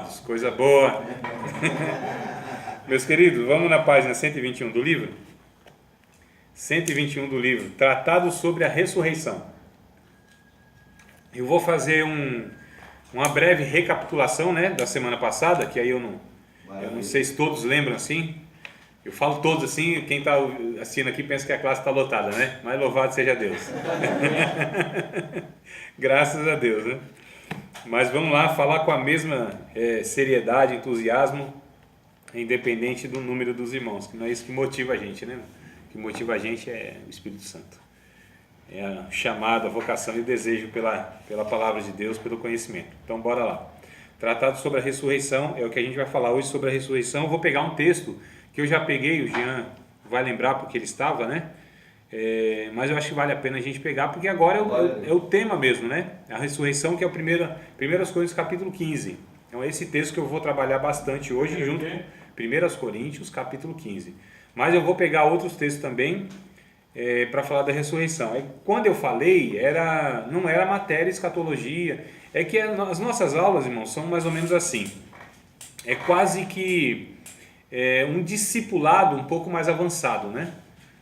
amados? Coisa boa. Meus queridos, vamos na página 121 do livro? 121 do livro, Tratado sobre a Ressurreição. Eu vou fazer uma breve recapitulação, né, da semana passada, que aí eu não sei se todos lembram assim. Eu falo todos assim, quem está assistindo aqui pensa que a classe está lotada, né? Mas louvado seja Deus. Graças a Deus, né? Mas vamos lá, falar com a mesma seriedade, entusiasmo, independente do número dos irmãos, que não é isso que motiva a gente, né? O que motiva a gente é o Espírito Santo. É a chamada, a vocação e o desejo pela palavra de Deus, pelo conhecimento. Então, bora lá. Tratado sobre a ressurreição, é o que a gente vai falar hoje sobre a ressurreição. Eu vou pegar um texto que eu já peguei, o Jean vai lembrar porque ele estava, né? Mas eu acho que vale a pena a gente pegar, porque agora é o tema mesmo, né? A ressurreição, que é o Primeiras Coríntios, capítulo 15. Então é esse texto que eu vou trabalhar bastante hoje, junto com 1 Coríntios, capítulo 15. Mas eu vou pegar outros textos também para falar da ressurreição. Quando eu falei, não era matéria, escatologia. É que as nossas aulas, irmãos, são mais ou menos assim. É quase que um discipulado um pouco mais avançado, né?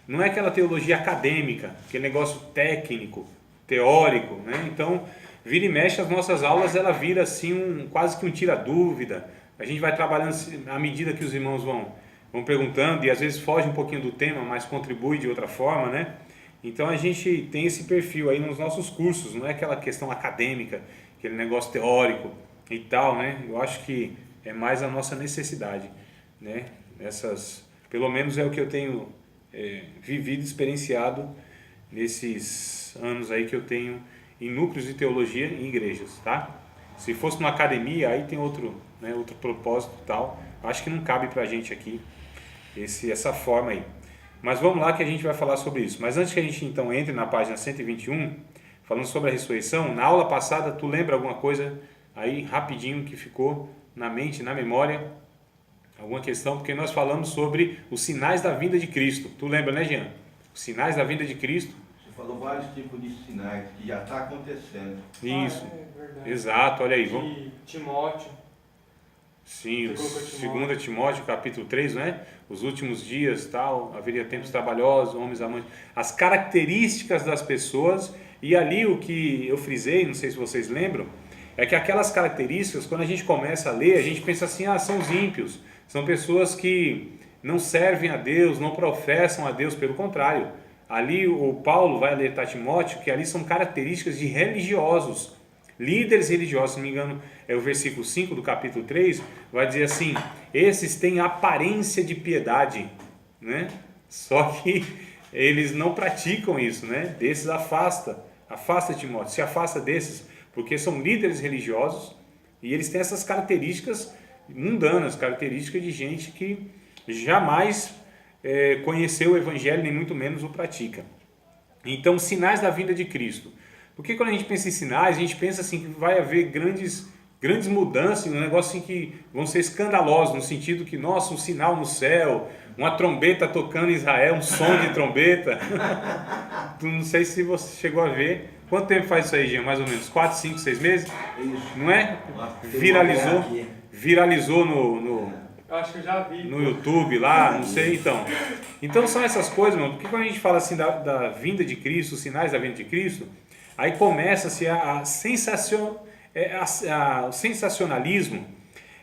Não é aquela teologia acadêmica, aquele negócio técnico, teórico, né? Então, vira e mexe, as nossas aulas, ela vira assim quase que um tira-dúvida. A gente vai trabalhando à medida que os irmãos vão perguntando, e às vezes foge um pouquinho do tema, mas contribui de outra forma, né? Então a gente tem esse perfil aí nos nossos cursos, não é aquela questão acadêmica, aquele negócio teórico e tal, né? Eu acho que é mais a nossa necessidade, né? Pelo menos é o que eu tenho vivido, experienciado nesses anos aí que eu tenho em núcleos de teologia em igrejas, tá? Se fosse numa academia, aí tem outro propósito e tal. Acho que não cabe pra gente aqui essa forma aí. Mas vamos lá que a gente vai falar sobre isso. Mas antes que a gente então entre na página 121, falando sobre a ressurreição, na aula passada tu lembra alguma coisa aí rapidinho que ficou na mente, na memória? Alguma questão? Porque nós falamos sobre os sinais da vinda de Cristo. Tu lembra, né, Jean? Os sinais da vinda de Cristo. Você falou vários tipos de sinais que já está acontecendo. Isso, verdade. Exato, olha aí. De Timóteo. Sim, 2 Timóteo, capítulo 3, né? Os últimos dias, tal, haveria tempos trabalhosos, homens amantes. As características das pessoas, e ali o que eu frisei, não sei se vocês lembram, é que aquelas características, quando a gente começa a ler, a gente pensa assim, são os ímpios, são pessoas que não servem a Deus, não professam a Deus, pelo contrário. Ali o Paulo vai alertar Timóteo que ali são características de religiosos, líderes religiosos, se não me engano, é o versículo 5 do capítulo 3, vai dizer assim, esses têm aparência de piedade, né? Só que eles não praticam isso, né? Desses afasta Timóteo, se afasta desses, porque são líderes religiosos e eles têm essas características mundanas, características de gente que jamais conheceu o Evangelho, nem muito menos o pratica. Então, sinais da vinda de Cristo. Porque quando a gente pensa em sinais, a gente pensa assim que vai haver grandes mudanças, um negócio assim que vão ser escandalosos, no sentido que, nossa, um sinal no céu, uma trombeta tocando em Israel, um som de trombeta. Não sei se você chegou a ver. Quanto tempo faz isso aí, Jean? Mais ou menos 4, 5, 6 meses? Isso. Não é? Viralizou no Eu acho que eu já vi. no YouTube lá, não sei, então são essas coisas, mano, porque quando a gente fala assim da vinda de Cristo, os sinais da vinda de Cristo, aí começa-se o sensacionalismo,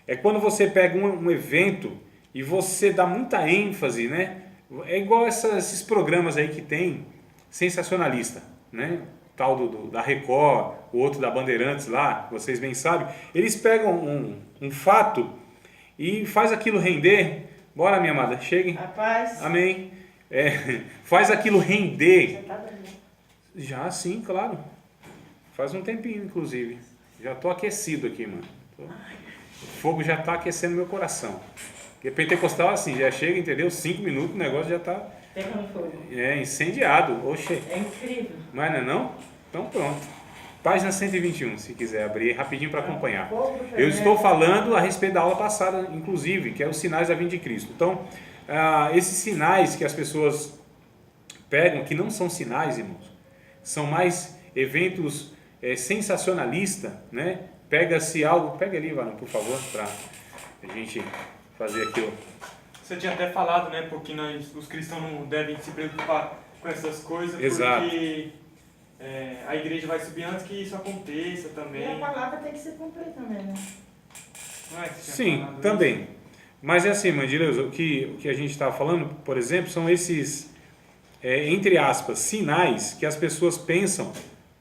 é quando você pega um evento e você dá muita ênfase, né, é igual esses programas aí que tem, sensacionalista, né, tal da Record, o outro da Bandeirantes lá, vocês bem sabem, eles pegam um fato e faz aquilo render. Bora, minha amada, cheguem. Rapaz. Amém. Faz aquilo render. Você tá dando. Já, sim, claro. Faz um tempinho, inclusive. Já estou aquecido aqui, mano. O fogo já está aquecendo meu coração. Porque pentecostal assim, já chega, entendeu? 5 minutos, o negócio já está Pegando fogo. incendiado. Oxê. É incrível. Mas não é não? Então pronto. Página 121, se quiser abrir rapidinho para acompanhar. Eu estou falando a respeito da aula passada, inclusive, que é os sinais da vinda de Cristo. Então, esses sinais que as pessoas pegam, que não são sinais, irmãos, são mais eventos sensacionalistas, né? pega-se algo, pega ali, Varão, por favor, para a gente fazer aquilo. Você tinha até falado, né, porque os cristãos não devem se preocupar com essas coisas, Exato. porque a igreja vai subir antes que isso aconteça E também. a palavra tem que se cumprir também, né? Não é que você tinha Sim, falado também. isso? Mas é assim, Mandileuza, o que a gente estava falando, por exemplo, são esses, entre aspas, sinais que as pessoas pensam,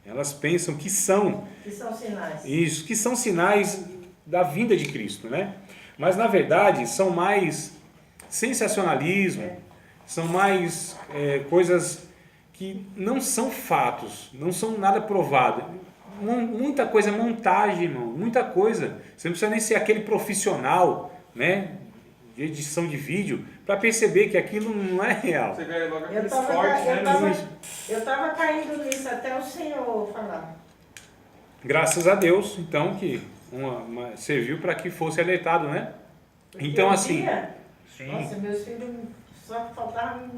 elas pensam que são Que são sinais. isso, que são sinais da vinda de Cristo, né? Mas na verdade são mais sensacionalismo, são mais coisas que não são fatos, não são nada provado. Muita coisa é montagem, irmão, muita coisa. Você não precisa nem ser aquele profissional, né, de edição de vídeo, para perceber que aquilo não é real. Você ganha logo Eu aqueles tava, cortes, né? eu tava caindo nisso até o senhor falar. Graças a Deus, então, que serviu para que fosse alertado, né? Porque Então, um assim... dia, Sim. nossa, meus filhos só faltavam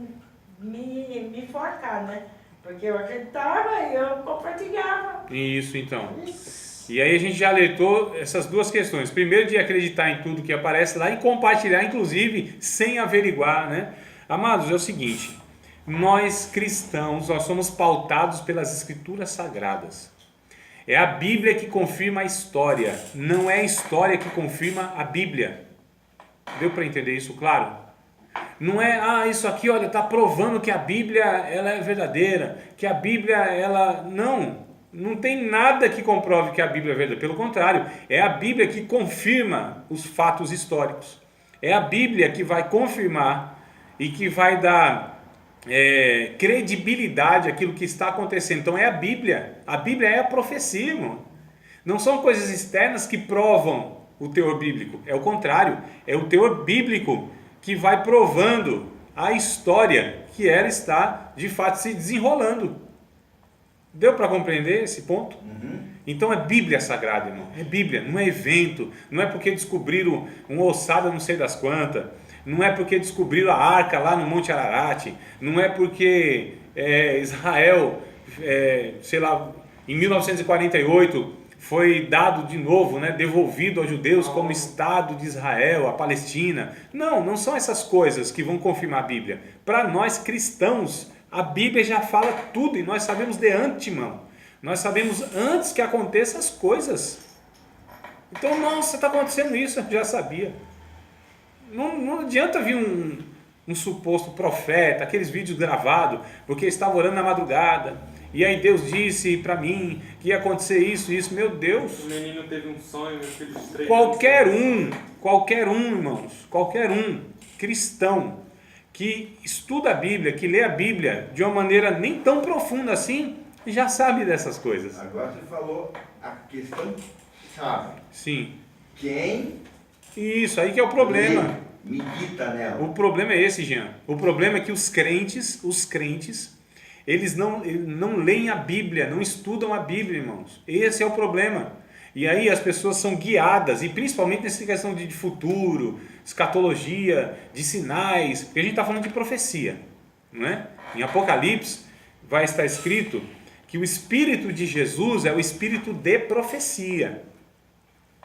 me enforcar, né? Porque eu acreditava e eu compartilhava. Isso, então. Isso. E aí a gente já alertou essas duas questões. Primeiro, de acreditar em tudo que aparece lá e compartilhar, inclusive, sem averiguar, né? Amados, é o seguinte, nós cristãos, nós somos pautados pelas escrituras sagradas. É a Bíblia que confirma a história, não é a história que confirma a Bíblia. Deu para entender isso, claro? Não é, isso aqui, olha, está provando que a Bíblia ela é verdadeira, que a Bíblia, ela... Não tem nada que comprove que a Bíblia é verdadeira. Pelo contrário, é a Bíblia que confirma os fatos históricos. É a Bíblia que vai confirmar e que vai dar credibilidade àquilo que está acontecendo. Então é a Bíblia. A Bíblia é a profecia, irmão. Não são coisas externas que provam o teor bíblico. É o contrário. É o teor bíblico que vai provando a história que ela está, de fato, se desenrolando. Deu para compreender esse ponto? Uhum. Então é Bíblia sagrada, irmão. É Bíblia, não é evento. Não é porque descobriram uma ossada não sei das quantas. Não é porque descobriram a arca lá no Monte Ararat. Não é porque Israel, sei lá, em 1948 foi dado de novo, né, devolvido aos judeus como Estado de Israel, a Palestina. Não são essas coisas que vão confirmar a Bíblia. Para nós cristãos, a Bíblia já fala tudo e nós sabemos de antemão. Nós sabemos antes que aconteçam as coisas. Então, nossa, está acontecendo isso, eu já sabia. Não adianta vir um suposto profeta, aqueles vídeos gravados, porque estava orando na madrugada, e aí Deus disse para mim que ia acontecer isso, meu Deus. O menino teve um sonho, meu filho de 3 Qualquer um, irmãos, qualquer um cristão que estuda a Bíblia, que lê a Bíblia de uma maneira nem tão profunda assim, já sabe dessas coisas. Agora você falou a questão, sabe? Sim. Quem Isso, aí que é o problema. medita nela. O problema é esse, Jean. O problema é que os crentes, eles não leem a Bíblia, não estudam a Bíblia, irmãos. Esse é o problema. E aí as pessoas são guiadas, e principalmente nessa questão de futuro, escatologia, de sinais, porque a gente está falando de profecia, não é? Em Apocalipse vai estar escrito que o Espírito de Jesus é o Espírito de profecia.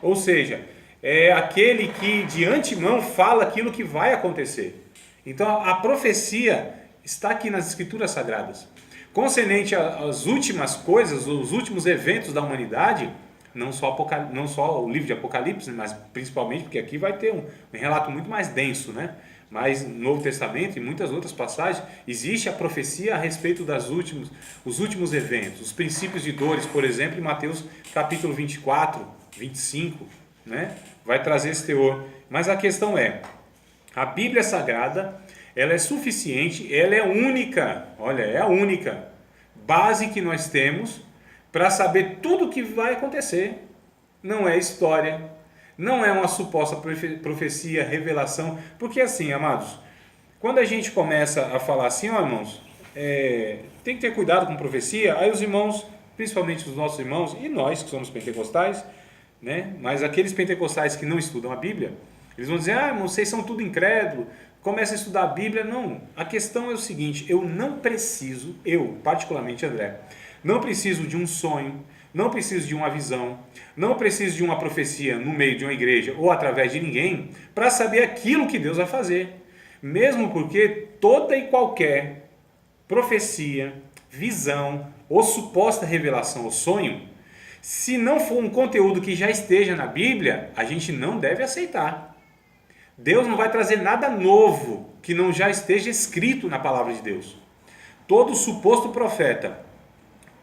Ou seja, é aquele que de antemão fala aquilo que vai acontecer. Então a profecia está aqui nas Escrituras Sagradas. Concernente às últimas coisas, os últimos eventos da humanidade, não só o livro de Apocalipse, mas principalmente porque aqui vai ter um relato muito mais denso, né? Mas no Novo Testamento e muitas outras passagens, existe a profecia a respeito os últimos eventos, os princípios de dores, por exemplo, em Mateus capítulo 24, 25, né? Vai trazer esse teor. Mas a questão é, a Bíblia Sagrada, ela é suficiente, ela é única, olha, é a única base que nós temos para saber tudo o que vai acontecer. Não é história, não é uma suposta profecia, revelação, porque assim, amados, quando a gente começa a falar assim, irmãos, tem que ter cuidado com profecia, aí os irmãos, principalmente os nossos irmãos, e nós que somos pentecostais, né? Mas aqueles pentecostais que não estudam a Bíblia, eles vão dizer, irmãos, vocês são tudo incrédulos, começa a estudar a Bíblia. Não, a questão é o seguinte, eu particularmente, André, não preciso de um sonho, não preciso de uma visão, não preciso de uma profecia no meio de uma igreja ou através de ninguém para saber aquilo que Deus vai fazer. Mesmo porque toda e qualquer profecia, visão ou suposta revelação ou sonho, se não for um conteúdo que já esteja na Bíblia, a gente não deve aceitar. Deus não vai trazer nada novo que não já esteja escrito na palavra de Deus. Todo suposto profeta,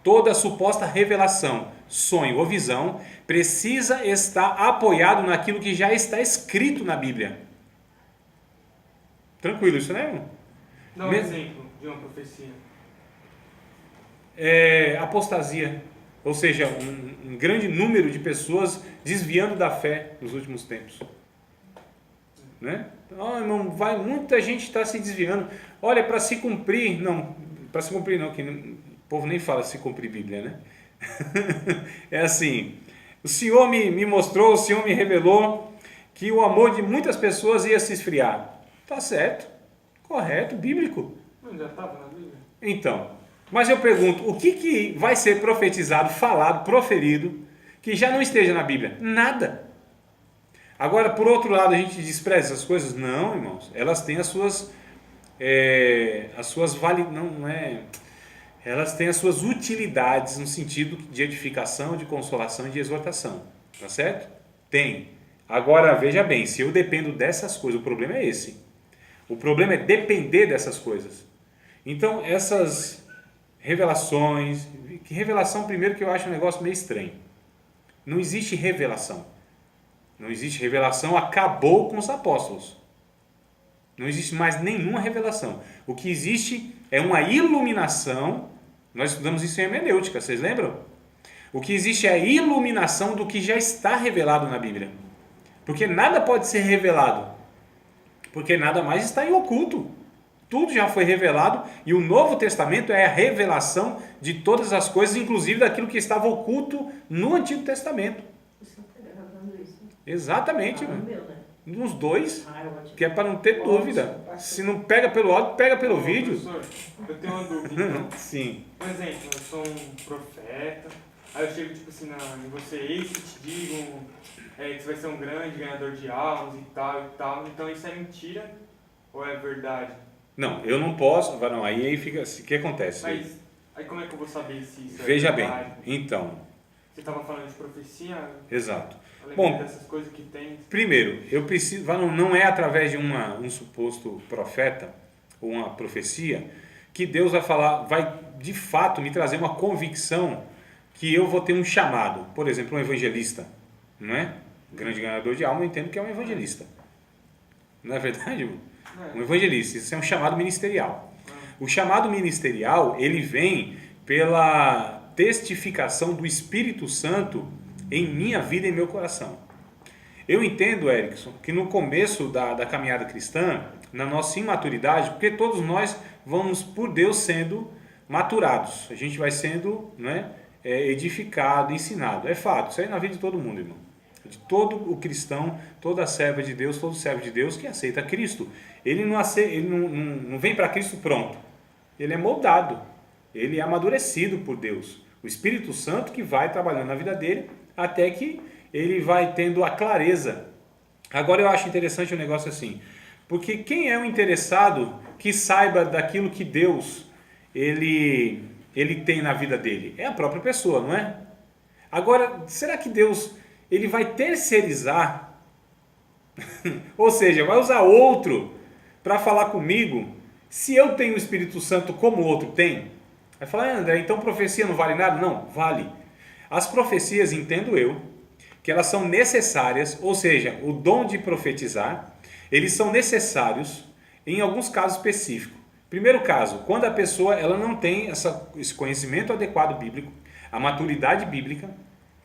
toda suposta revelação, sonho ou visão precisa estar apoiado naquilo que já está escrito na Bíblia. Tranquilo isso, né, irmão? Dá um exemplo de uma profecia. Apostasia, ou seja, um grande número de pessoas desviando da fé nos últimos tempos. Né? Irmão, muita gente está se desviando. Olha, para se cumprir, que o povo nem fala se cumprir Bíblia, né? É assim, o Senhor me mostrou, o Senhor me revelou que o amor de muitas pessoas ia se esfriar. Tá certo, correto, bíblico. Mas já estava na Bíblia. Então, mas eu pergunto, o que vai ser profetizado, falado, proferido, que já não esteja na Bíblia? Nada. Agora, por outro lado, a gente despreza essas coisas? Não, irmãos, elas têm elas têm as suas utilidades no sentido de edificação, de consolação e de exortação, tá certo? Tem. Agora, veja bem, se eu dependo dessas coisas, o problema é esse. O problema é depender dessas coisas. Então, essas revelações, que revelação, primeiro, que eu acho um negócio meio estranho. Não existe revelação. Não existe revelação, acabou com os apóstolos. Não existe mais nenhuma revelação. O que existe é uma iluminação. Nós estudamos isso em hermenêutica, vocês lembram? O que existe é a iluminação do que já está revelado na Bíblia. Porque nada pode ser revelado. Porque nada mais está em oculto. Tudo já foi revelado e o Novo Testamento é a revelação de todas as coisas, inclusive daquilo que estava oculto no Antigo Testamento. Você está gravando isso? Exatamente. No meu, né? Nos dois, Ótimo. que é para não ter dúvida. Se não pega pelo áudio, pega pelo vídeo. Professor, eu tenho uma dúvida, então. Sim. Por exemplo, eu sou um profeta, aí eu chego tipo assim em vocês que te digam que você vai ser um grande ganhador de almas e tal, então isso é mentira ou é verdade? Não, eu não posso. Não, aí fica. O que acontece? Mas aí como é que eu vou saber se isso Veja é bem, verdade? então. Você estava falando de profecia? Exato. Eu lembrei Bom, dessas coisas que tem. primeiro, eu preciso. Não é através de um suposto profeta ou uma profecia que Deus vai falar, vai de fato me trazer uma convicção que eu vou ter um chamado. Por exemplo, um evangelista, não é? Um grande ganhador de alma, eu entendo que é um evangelista. Não é verdade, irmão? Um evangelista, isso é um chamado ministerial. O chamado ministerial, ele vem pela testificação do Espírito Santo em minha vida e em meu coração. Eu entendo, Erickson, que no começo da caminhada cristã, na nossa imaturidade, porque todos nós vamos, por Deus, sendo maturados. A gente vai sendo, né, edificado, ensinado. É fato, isso aí é na vida de todo mundo, irmão. De todo o cristão, toda a serva de Deus, todo servo de Deus que aceita Cristo. Ele não vem para Cristo pronto. Ele é moldado. Ele é amadurecido por Deus. O Espírito Santo que vai trabalhando na vida dele até que ele vai tendo a clareza. Agora eu acho interessante um negócio assim. Porque quem é o interessado que saiba daquilo que Deus ele tem na vida dele? É a própria pessoa, não é? Agora, será que Deus ele vai terceirizar? Ou seja, vai usar outro para falar comigo se eu tenho o Espírito Santo como o outro tem? Vai falar, André, então profecia não vale nada? Não, vale. As profecias, entendo eu, que elas são necessárias, ou seja, o dom de profetizar, eles são necessários em alguns casos específicos. Primeiro caso, quando a pessoa ela não tem esse conhecimento adequado bíblico, a maturidade bíblica,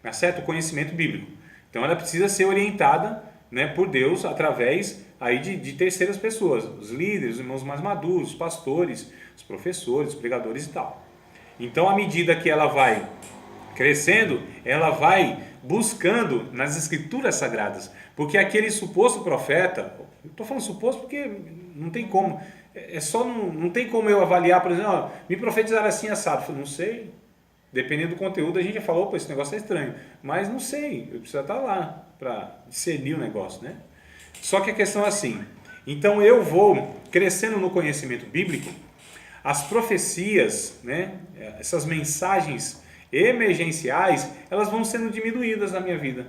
tá certo? O conhecimento bíblico. Então ela precisa ser orientada, né, por Deus através aí de terceiras pessoas, os líderes, os irmãos mais maduros, os pastores, os professores, os pregadores e tal. Então, à medida que ela vai crescendo, ela vai buscando nas escrituras sagradas, porque aquele suposto profeta, eu estou falando suposto porque não tem como, não tem como eu avaliar, por exemplo, me profetizaram assim assado, eu falei, não sei, Dependendo do conteúdo, a gente já falou, opa, esse negócio é estranho. Mas não sei, eu preciso estar lá para discernir o negócio, né? Só que a questão é assim, então eu vou crescendo no conhecimento bíblico, as profecias, né, essas mensagens emergenciais, elas vão sendo diminuídas na minha vida.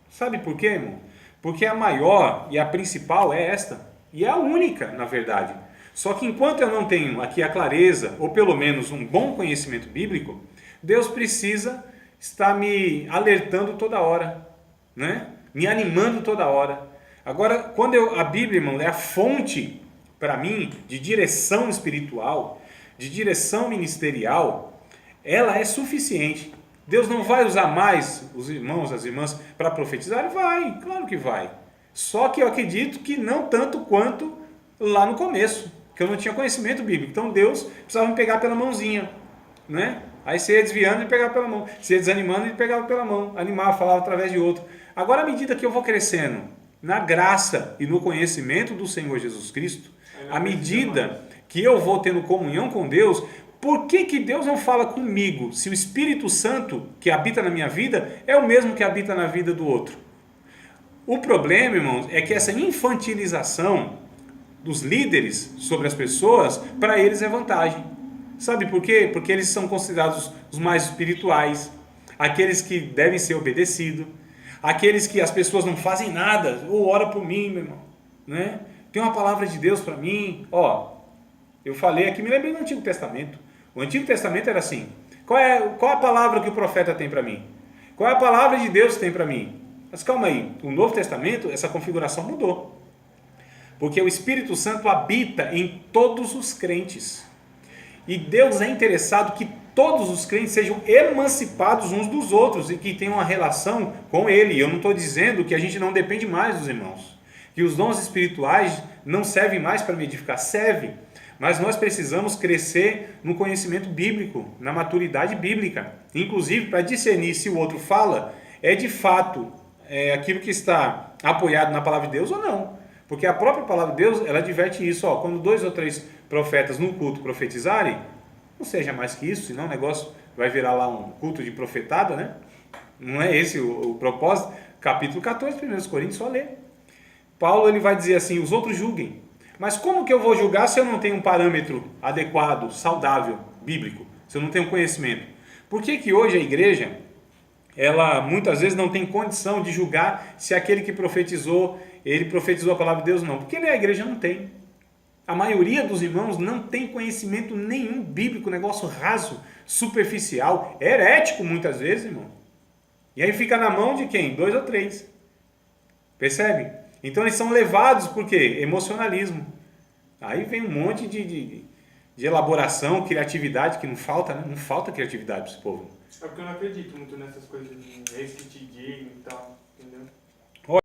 Sabe por quê, irmão? Porque a maior e a principal é esta, e é a única, na verdade. Só que enquanto eu não tenho aqui a clareza, ou pelo menos um bom conhecimento bíblico, Deus precisa estar me alertando toda hora, né? Me animando toda hora. Agora, quando a Bíblia, irmão, é a fonte para mim de direção espiritual, de direção ministerial, ela é suficiente. Deus não vai usar mais os irmãos, as irmãs para profetizar? Vai, claro que vai. Só que eu acredito que não tanto quanto lá no começo, que eu não tinha conhecimento bíblico. Então Deus precisava me pegar pela mãozinha, né? Aí você ia desviando e pegava pela mão, você ia desanimando e pegava pela mão, animava, falava através de outro. Agora, à medida que eu vou crescendo na graça e no conhecimento do Senhor Jesus Cristo, à medida que eu vou tendo comunhão com Deus, por que Deus não fala comigo se o Espírito Santo que habita na minha vida é o mesmo que habita na vida do outro? O problema, irmãos, é que essa infantilização dos líderes sobre as pessoas, para eles é vantagem. Sabe por quê? Porque eles são considerados os mais espirituais, aqueles que devem ser obedecidos, aqueles que as pessoas não fazem nada, ou ora por mim, meu irmão, né? Tem uma palavra de Deus para mim, ó, eu falei aqui, me lembrei do Antigo Testamento. O Antigo Testamento era assim, qual a palavra que o profeta tem para mim? Qual é a palavra de Deus que tem para mim? Mas calma aí, o Novo Testamento, essa configuração mudou, porque o Espírito Santo habita em todos os crentes, e Deus é interessado que todos os crentes sejam emancipados uns dos outros e que tenham uma relação com Ele. Eu não estou dizendo que a gente não depende mais dos irmãos, que os dons espirituais não servem mais para me edificar, servem, mas nós precisamos crescer no conhecimento bíblico, na maturidade bíblica, inclusive para discernir se o outro fala, é de fato aquilo que está apoiado na palavra de Deus ou não, porque a própria palavra de Deus, ela adverte isso, ó, quando 2 ou 3 profetas num culto profetizarem, não seja mais que isso, senão o negócio vai virar lá um culto de profetada, né? Não é esse o propósito. Capítulo 14, 1 Coríntios, só ler. Paulo ele vai dizer assim, os outros julguem. Mas como que eu vou julgar se eu não tenho um parâmetro adequado, saudável, bíblico? Se eu não tenho conhecimento? Por que hoje a igreja, ela muitas vezes não tem condição de julgar se aquele que profetizou, ele profetizou a palavra de Deus ou não? Porque a igreja não tem. A maioria dos irmãos não tem conhecimento nenhum bíblico, negócio raso, superficial, herético muitas vezes, irmão. E aí fica na mão de quem? 2 ou 3. Percebe? Então eles são levados por quê? Emocionalismo. Aí vem um monte de elaboração, criatividade, que não falta, né? Não falta criatividade para esse povo. É porque eu não acredito muito nessas coisas de eis que te digo e tal, entendeu?